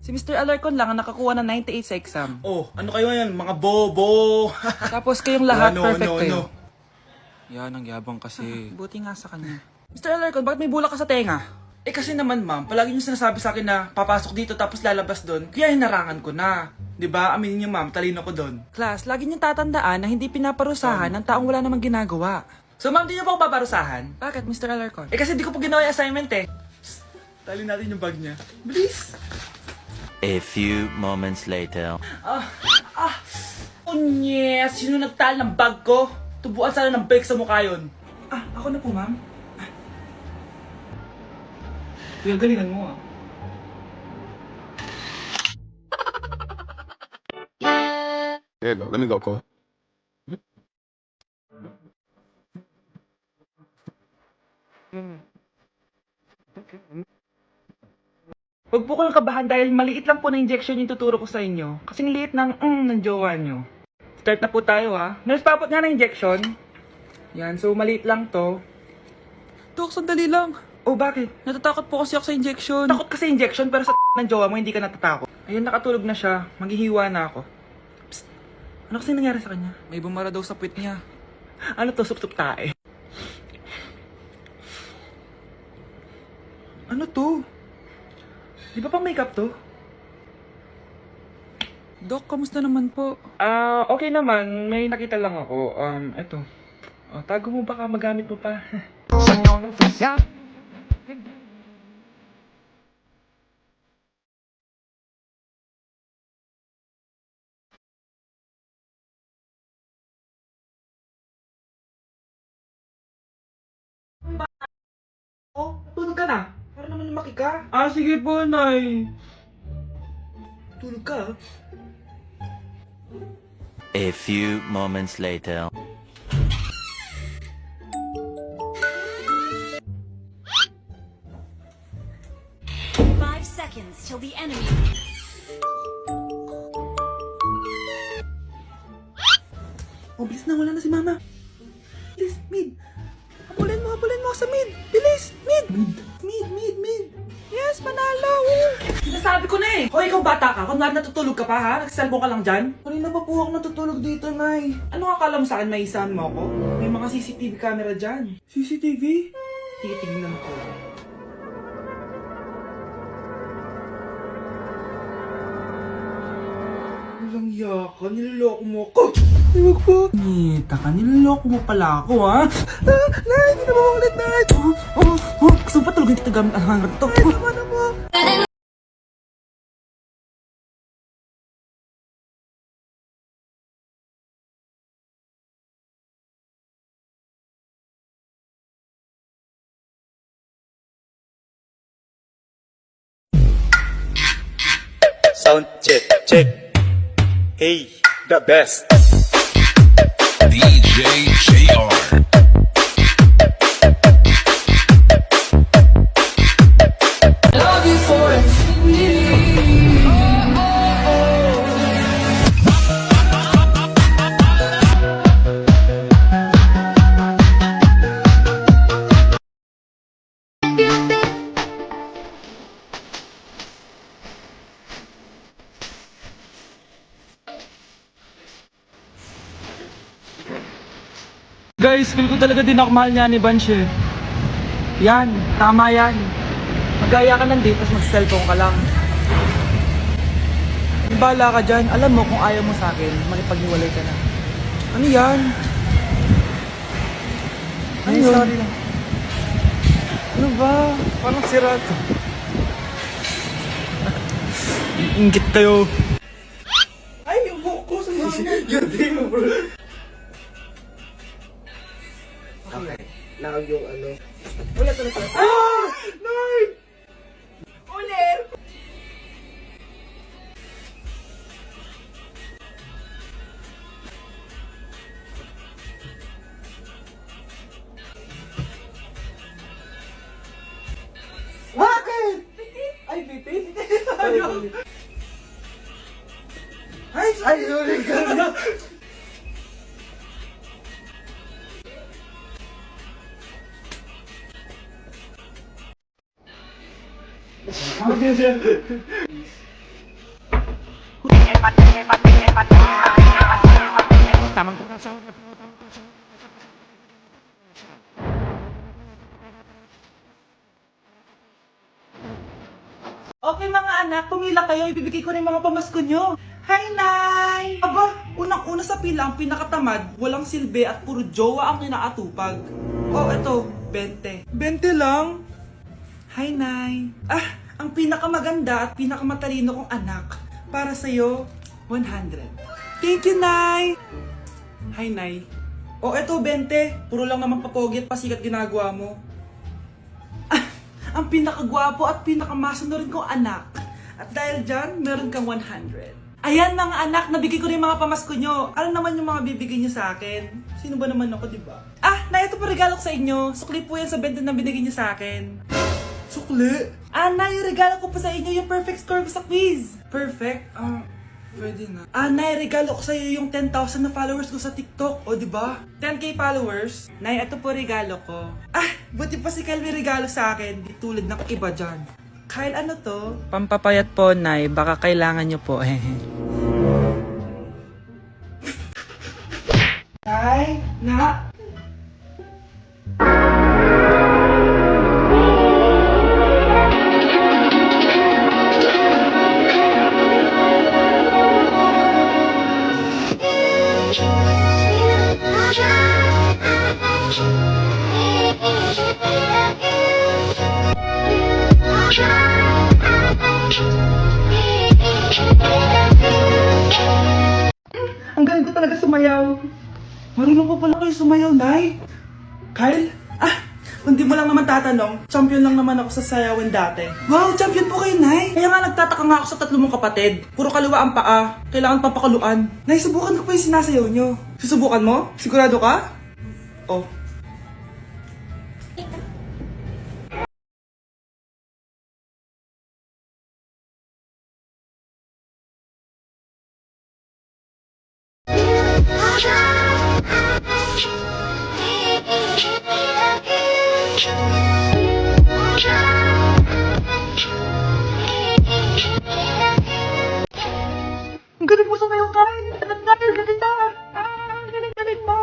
Si Mr. Alarcon lang ang nakakuha ng 98 sa exam. Oh, ano kayo yan? Mga bobo! Tapos kayong lahat No, perfect no, kayo. no. Yan, ang yabang kasi. Buti nga sa kanya. Mr. Alarcon, bakit may bulak ka sa tenga? Eh kasi naman ma'am, palagi niyo sinasabi sa akin na papasok dito tapos lalabas doon, kaya hinarangan ko na. 'Di ba? Aminin niyo ma'am, talino ko doon. Class, lagi niyong tatandaan na hindi pinaparusahan ng taong wala namang ginagawa. So ma'am, di niyo pa ako paparusahan? Bakit, Mr. Alarcon? Eh kasi di ko pa ginawa yung assignment eh. Psst, tali natin yung bag niya. Bilis! A few moments later. Unyes! Sino nagtal ng bag ko? Tubuan sana ng bag sa mukha yun. Ako na po, ma'am. Kuya, galingan mo ah. There you go. Let me go, Cole. Huwag po kayong kabahan dahil maliit lang po na injection yung tuturo ko sa inyo. Kasing liit ng jowa nyo. Start na po tayo ha. Nurse, papot nga na injection. Yan, so maliit lang to. Dok, sandali lang. Oh, bakit? Natatakot po kasi ako sa injection. Takot kasi injection pero sa ng jowa mo hindi ka natatakot. Ayun, nakatulog na siya. Maghihiwa na ako. Psst. Ano kasi nangyari sa kanya? May bumara daw sa puwit niya. Ano to? Sup-sup tae. Ano to? Di ba pang makeup to? Dok, kamusta naman po? Okay naman. May nakita lang ako. Eto. Tago mo baka magamit mo pa. Oh, tulog ka na. Para naman lumaki ka. Sige po, Nay. Tulog ka? A few moments later. Five seconds till the enemy. Oh, bilis na. Wala na si Mama. Bilis, mid. Habulin mo ako sa mid. Bilis, mid. Mid. Yes, manalo! Sinasabi ko na eh. Hoy, ikaw bata ka. Kung natutulog ka pa ha? Nagsisalbo ka lang dyan? Kanina pa po ako natutulog dito, Nay. Ano akala mo sa akin? May isahan mo ako? May mga CCTV camera dyan. CCTV? Titignan ko. Walang yaka. Niloloko mo ako. Huwag po. Nita ka. Niloloko mo pala ako, ha? Nay, hindi na maulit, Nay. Gusto mo pa tulogin kita gamit ang hangar to? Ay, tama na mo. Sound check, check. Hey, the best. DJ JR. Love you for Guys, feel ko talaga din ako mahal niya ni Bansh eh. Yan, tama yan. Magaya ka lang dito, tapos mag-cellphone ka lang. Bala ka dyan, alam mo kung ayaw mo sa akin, makipaghiwalay ka na. Ano yan? Ano yun? Sorry lang. Ano ba? Parang sira to. Ingit kayo. Ay, yung buhok ko sa mga. Yun, di mo bro. Okay. Now yung ano. Ulit. Ah! Lord! Ulit! Bakit? Ay, bitin? Ano? Ay, sorry ka na. Okay mga anak, pumila kayo. Ibibigay ko na yung mga pamasko nyo. Hi, Nay! Aba, unang-una sa pila ang pinakatamad, walang silbi at puro jowa ang kinaatupag. Oh, eto, 20. 20 lang? Hi, Nay! Ah, ang pinakamaganda at pinakamatalino kong anak. Para sa'yo, 100. Thank you, Nay! Hi, Nay. Oh, eto, 20. Puro lang naman papogi at pasikat ginagawa mo. Ang pinakagwapo at pinakamasunod kong anak. At dahil dyan, meron kang 100. Ayan mga anak, nabigay ko na yung mga pamasko nyo. Ano naman yung mga bibigay nyo sa akin? Sino ba naman ako, diba? Ah, na ito po regalo ko sa inyo. Sukli po yan sa 20 na binigay nyo sa akin. Sukli? Ah, na yung regalo ko po sa inyo, yung perfect score ko sa quiz. Perfect? Pwede na. Ah, Nay, regalo ko sa'yo yung 10,000 na followers ko sa TikTok. O, diba? 10k followers. Nay, ito po regalo ko. Ah, buti pa si Kyle may regalo sa akin. Di tulad ng iba dyan. Kyle, ano to? Pampapayat po, Nay. Baka kailangan nyo po. Nay, na. Ang galing ko talaga sumayaw. Marunong po pala kayo sumayaw, Nay. Kyle? Ah, kung di mo lang naman tatanong, champion lang naman ako sa sayawan dati. Wow, champion po kayo, Nay. Kaya nga nagtataka nga ako sa 3 mong kapatid. Puro kaliwa ang paa. Kailangan papakaluan. Nay, subukan ko pa yung sinasayaw nyo. Susubukan mo? Sigurado ka? Oh. Ang galing mo sumayaw, Kyle. Galing na. Galing mo.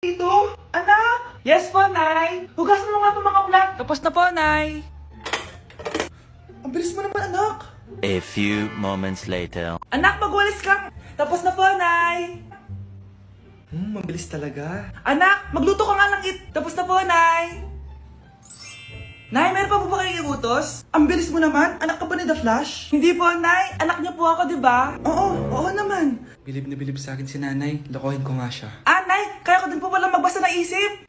Ito? Anak? Yes po, Nay. Hugasan mo nga itong mga plat. Tapos na po, Nay. Ang bilis mo naman, anak. A few moments later. Anak, magwalis ka. Tapos na po, Nay. Mabilis talaga. Anak, magluto ka nga ng Tapos na po, Nay. Nay, meron pa po ba kayong iutos? Ang bilis mo naman. Anak ka ba ni The Flash? Hindi po, Nay. Anak niyo po ako, di ba? Oo naman. Bilib na bilib sa akin si Nanay. Lokohin ko nga siya. Ah, Nay, kaya ko din po pala magbasa ng isip.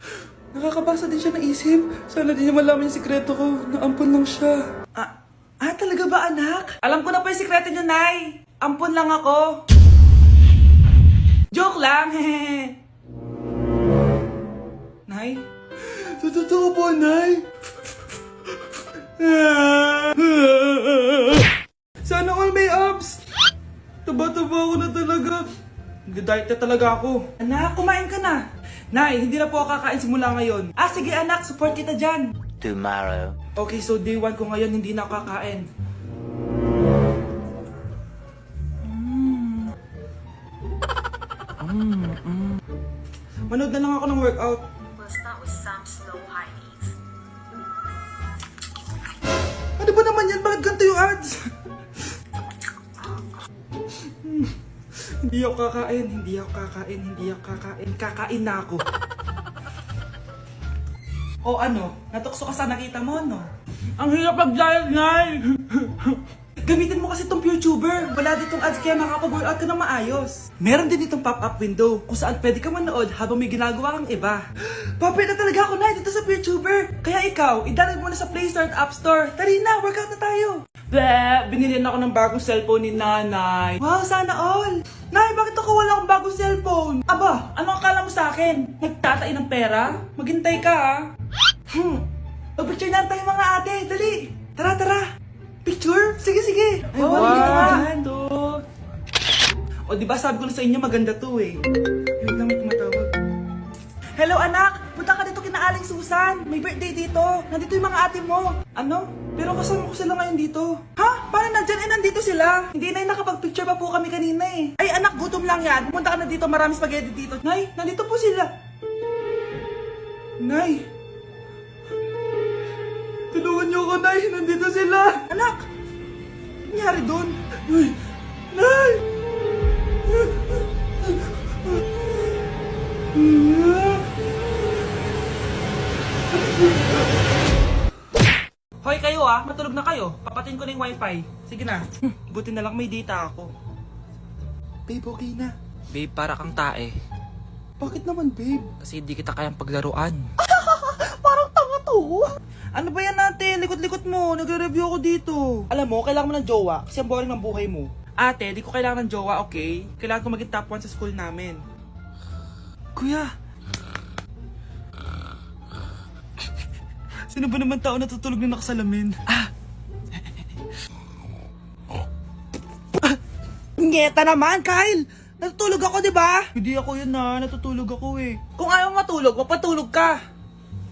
Nakakabasa din siya ng isip. Sana din niya malaman yung sikreto ko. Naampon lang siya. Talaga ba, anak? Alam ko na po yung sikreto niyo, Nay. Ampon lang ako. Joke lang, hehe. Nay? Sa totoo po, Nay? Sana all may abs. Taba-taba ako na talaga. Nag-diet na talaga ako. Anak, kumain ka na. Nay, hindi na po ako kakain simula ngayon. Ah, sige anak, support kita dyan. Tomorrow. Okay, so day 1 ko ngayon, hindi na ako kakain. Manood na lang ako ng workout. We'll start with some slow high knees. Ano ba naman yan? Bakit ganito yung ads? Hindi ako kakain, hindi ako kakain, hindi ako kakain. Kakain na ako. O ano? Natukso ka sa nakita mo, no? Ang hirap mag-diet, Nay! Gamitin mo kasi itong YouTuber. Wala ditong ads kaya makapag-workout ka na maayos. Meron din itong pop-up window kung saan pwede ka manood habang may ginagawa kang iba. Papi na talaga ako, Nay, dito sa YouTuber. Kaya ikaw, i-download mo na sa Play Store at App Store. Tari na, workout na tayo. Bleh, binili na ako ng bagong cellphone ni Nanay. Wow, sana all. Nay, bakit ako wala akong bagong cellphone? Aba, ano akala mo sa akin? Nagtatain ng pera? Maghintay ka, ah. Mag-picture na tayo mga ate. Dali. Tara. Picture? Sige. Ay, Wow. wala ka dyan. O O di ba sabi ko na sa inyo maganda to eh. Wait lang, may tumatawag. Hello anak! Punta ka dito kina Aling Susan! May birthday dito! Nandito yung mga ate mo! Ano? Pero kasama ko sila ngayon dito. Ha? Paano nandyan? Eh, nandito sila! Hindi na nakapag-picture pa po kami kanina eh. Ay anak, gutom lang yan! Pumunta ka na dito, marami spaghetti dito. Nay, nandito po sila! Nay! Tulungan niyo ako, Nay! Nandito sila! Anak! Ano nangyari doon? Nay! Nay! Hoy kayo matulog na kayo. Papatin ko na yung wifi. Sige na. Buti na lang may data ako. Babe, okay na. Babe, para kang tae. Bakit naman, babe? Kasi di kita kayang paglaruan. Parang tanga to. Ano ba yan natin? Likot-likot mo. Nagre-review ako dito. Alam mo, kailangan mo ng jowa kasi ang boring ng buhay mo. Ate, di ko kailangan ng jowa, okay? Kailangan ko maging top 1 sa school namin. Kuya! Sino ba naman tao natutulog na nakasalamin? Ngeta naman, Kyle! Natutulog ako, di ba? Hindi ako yun natutulog ako eh. Kung ayaw matulog, mapatulog ka.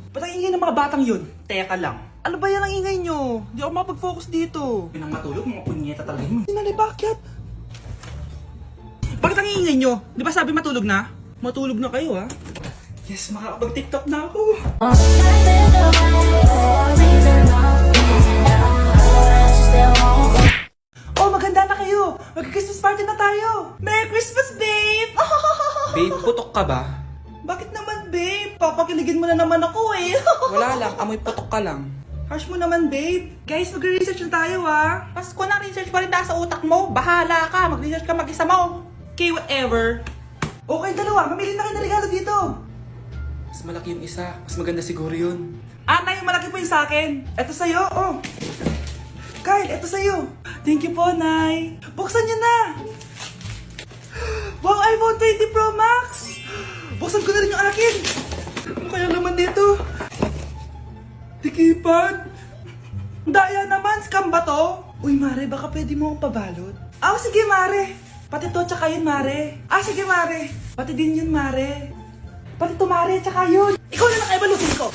Ba't ang ingay ng mga batang yun? Teka lang. Ano ba yan ang ingay nyo? Hindi ako mapag-focus dito. Yun ang matulog, mga punyeta talaga yun. Sinali, bakit? Bakit ang ingay nyo? Di ba sabi matulog na? Matulog na kayo Yes, makakapag-tiktok na ako. Oh, maganda na kayo. Mag-Christmas party na tayo. Merry Christmas, babe! Babe, putok ka ba? Bakit naman, babe? Papakiligin mo na naman ako eh. Wala lang, amoy putok ka lang. Harsh mo naman, babe. Guys, magre-research na tayo Pasko na, research pa rin nasa utak mo. Bahala ka, mag-research ka mag-isa mo. Okay, whatever. Okay, dalawa. Mamili na kayo ng regalo dito. Mas malaki yung isa. Mas maganda siguro yun. Nay, malaki po yung sa akin. Ito sa'yo, Kyle, ito sa'yo. Thank you po, Nay. Buksan niyo na. Wow, iPhone 20 Pro Max. Buksan ko na rin yung akin. Ano kaya naman dito? Tikipan. Daya naman, scam ba to? Uy, Mare, baka pwede mo akong pabalot. Sige, Mare. Pati to, tsaka yun, Mare. Sige, Mare. Pati din yun, Mare. Pati to, Mare, tsaka yun. Ikaw na lang ay balutin ko.